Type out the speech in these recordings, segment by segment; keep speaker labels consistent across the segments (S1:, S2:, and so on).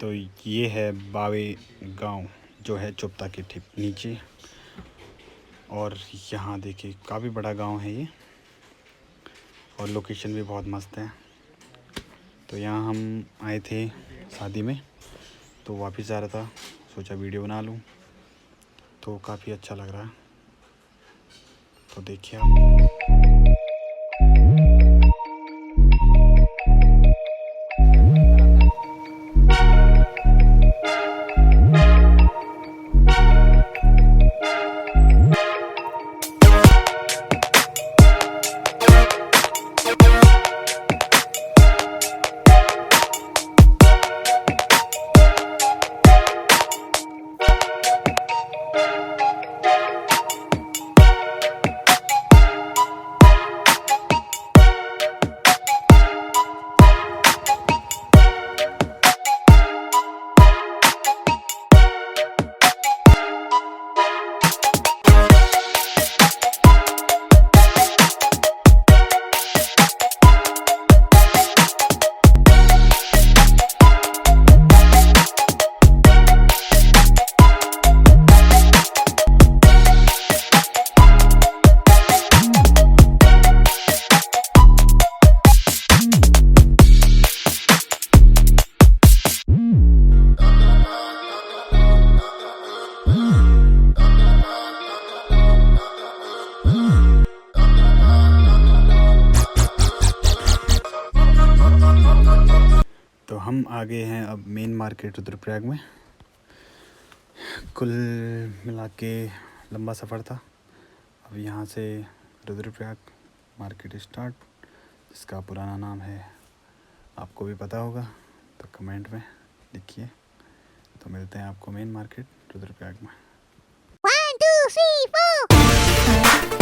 S1: तो ये है बावे गांव, जो है चोपता के ठीक नीचे। और यहाँ देखिए काफ़ी बड़ा गांव है ये, और लोकेशन भी बहुत मस्त है। तो यहाँ हम आए थे शादी में, तो वापस जा रहा था, सोचा वीडियो बना लूँ, तो काफ़ी अच्छा लग रहा है। तो देखिए आप। तो हम आ गए हैं अब मेन मार्केट रुद्रप्रयाग में। कुल मिला के लंबा सफ़र था। अब यहाँ से रुद्रप्रयाग मार्केट स्टार्ट, जिसका पुराना नाम है, आपको भी पता होगा तो कमेंट में लिखिए। तो मिलते हैं आपको मेन मार्केट रुद्रप्रयाग में।
S2: 1 2 3 4।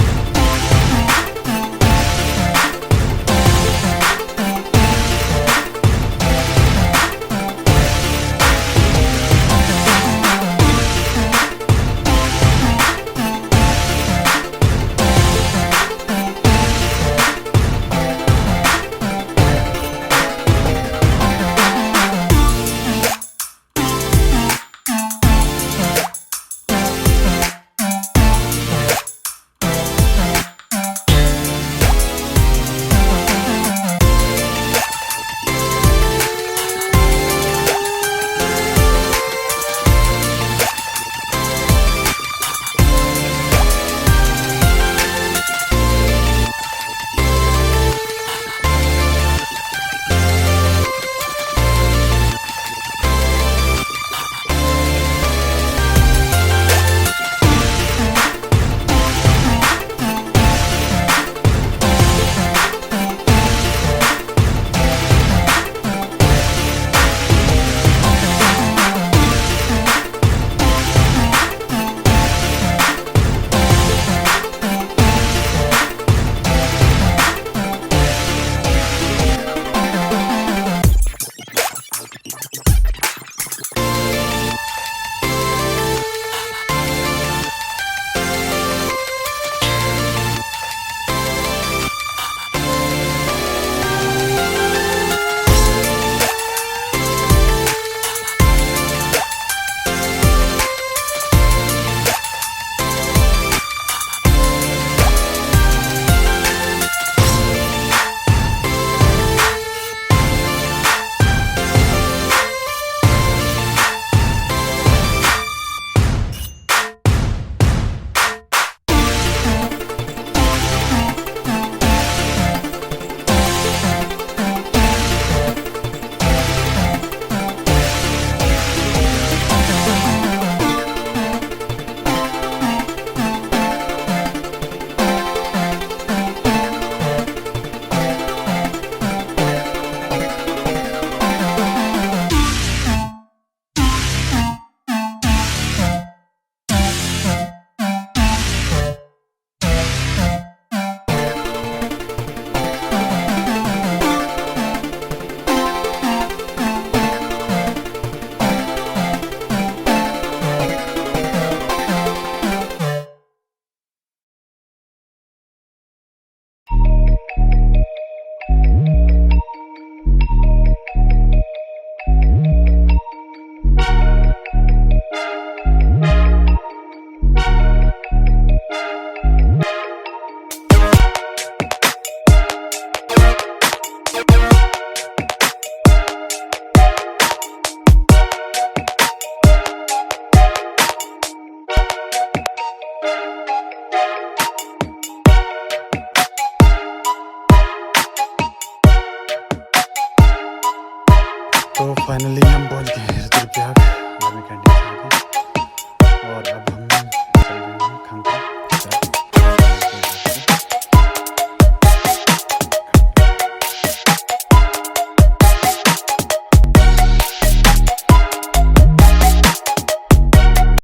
S1: तो फाइनली हम पहुंच गए रुद्रप्रयाग।